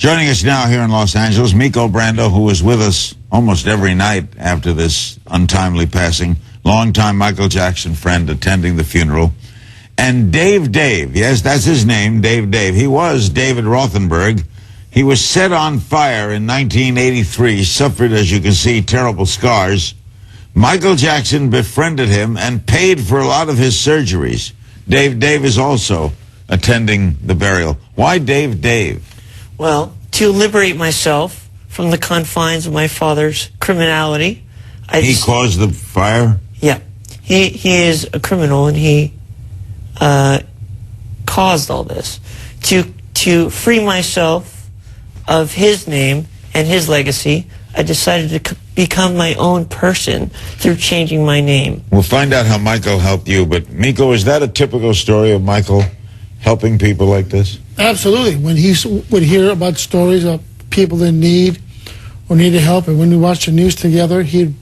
Joining us now here in Los Angeles, Miko Brando, who was with us almost every night after this untimely passing, longtime Michael Jackson friend attending the funeral, and Dave, yes, that's his name, Dave. He was David Rothenberg. He was set on fire in 1983, suffered, as you can see, terrible scars. Michael Jackson befriended him and paid for a lot of his surgeries. Dave is also attending the burial. Why Dave? Well, to liberate myself from the confines of my father's criminality. He caused the fire? Yeah. He is a criminal, and he caused all this. To free myself of his name and his legacy, I decided to become my own person through changing my name. We'll find out how Michael helped you, but Miko, is that a typical story of Michael helping people like this? Absolutely. When he would hear about stories of people in need or needed help, and when we watched the news together, he'd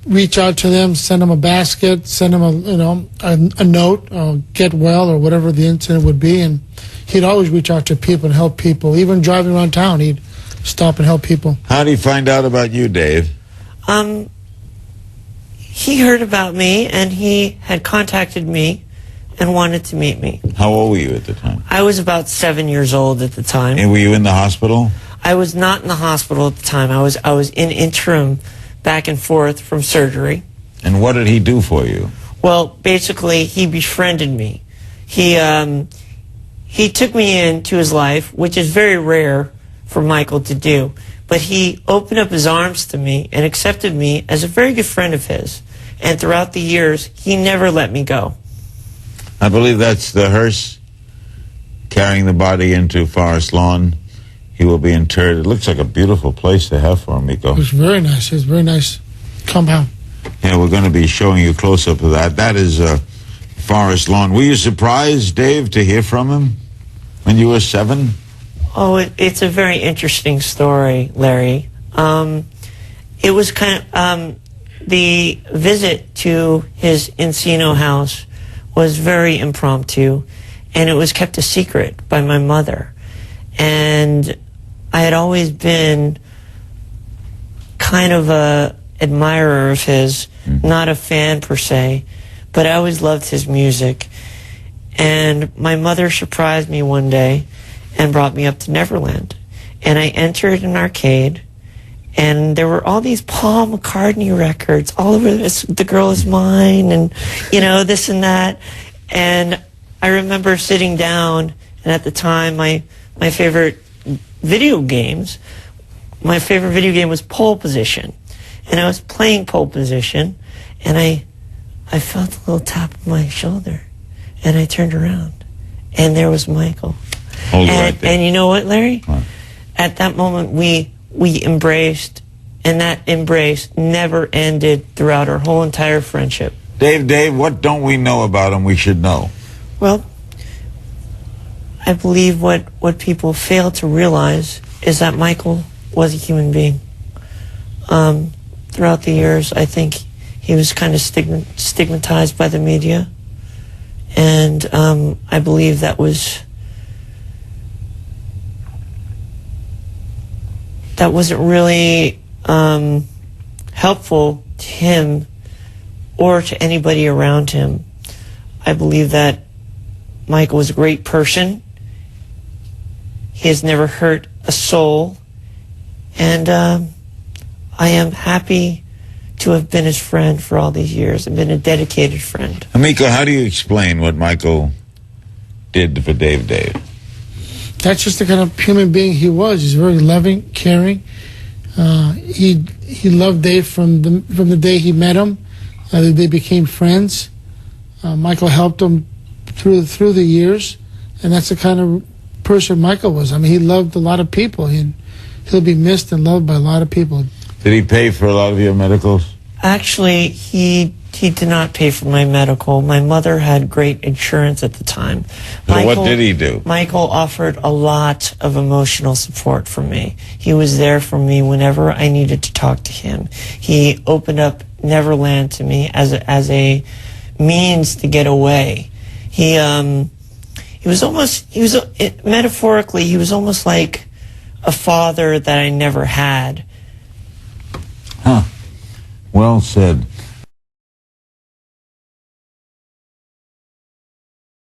reach out to them, send them a basket, send them a note, get well, or whatever the incident would be, and he'd always reach out to people and help people. Even driving around town, he'd stop and help people. How did he find out about you, Dave? He heard about me, and he had contacted me and wanted to meet me. How old were you at the time? I was about 7 years old at the time. And were you in the hospital? I was not in the hospital at the time. I was in interim back and forth from surgery. And what did he do for you? Well, basically, he befriended me. He took me into his life, which is very rare for Michael to do. But he opened up his arms to me and accepted me as a very good friend of his. And throughout the years, he never let me go. I believe that's the hearse carrying the body into Forest Lawn. He will be interred. It looks like a beautiful place to have for him, Miko. It was very nice. It was a very nice compound. Yeah, we're going to be showing you a close-up of that. That is Forest Lawn. Were you surprised, Dave, to hear from him when you were 7? Oh, it's a very interesting story, Larry. It was kind of, the visit to his Encino house was very impromptu, and it was kept a secret by my mother. And I had always been kind of a admirer of his, not a fan per se, but I always loved his music. And my mother surprised me one day and brought me up to Neverland. And I entered an arcade, and there were all these Paul McCartney records all over this, The Girl Is Mine, and, this and that. And I remember sitting down, and at the time, my favorite video game was Pole Position. And I was playing Pole Position, and I felt a little tap on my shoulder, and I turned around, and there was Michael. And you know what, Larry? What? At that moment, we embraced, and that embrace never ended throughout our whole entire friendship. Dave, what don't we know about him we should know? Well, I believe what people fail to realize is that Michael was a human being. Throughout the years, I think he was kind of stigmatized by the media, and I believe that wasn't really helpful to him or to anybody around him. I believe that Michael was a great person. He has never hurt a soul, and I am happy to have been his friend for all these years and been a dedicated friend. Miko, how do you explain what Michael did for Dave? That's just the kind of human being he was. He's very loving, caring. He loved Dave from the day he met him. They became friends. Michael helped him through the years, and that's the kind of person Michael was. I mean, he loved a lot of people, and he'll be missed and loved by a lot of people. Did he pay for a lot of your medicals? Actually, he did not pay for my medical. My mother had great insurance at the time. So what did he do? Michael offered a lot of emotional support for me. He was there for me whenever I needed to talk to him. He opened up Neverland to me as a means to get away. metaphorically, he was almost like a father that I never had. Huh. Well said.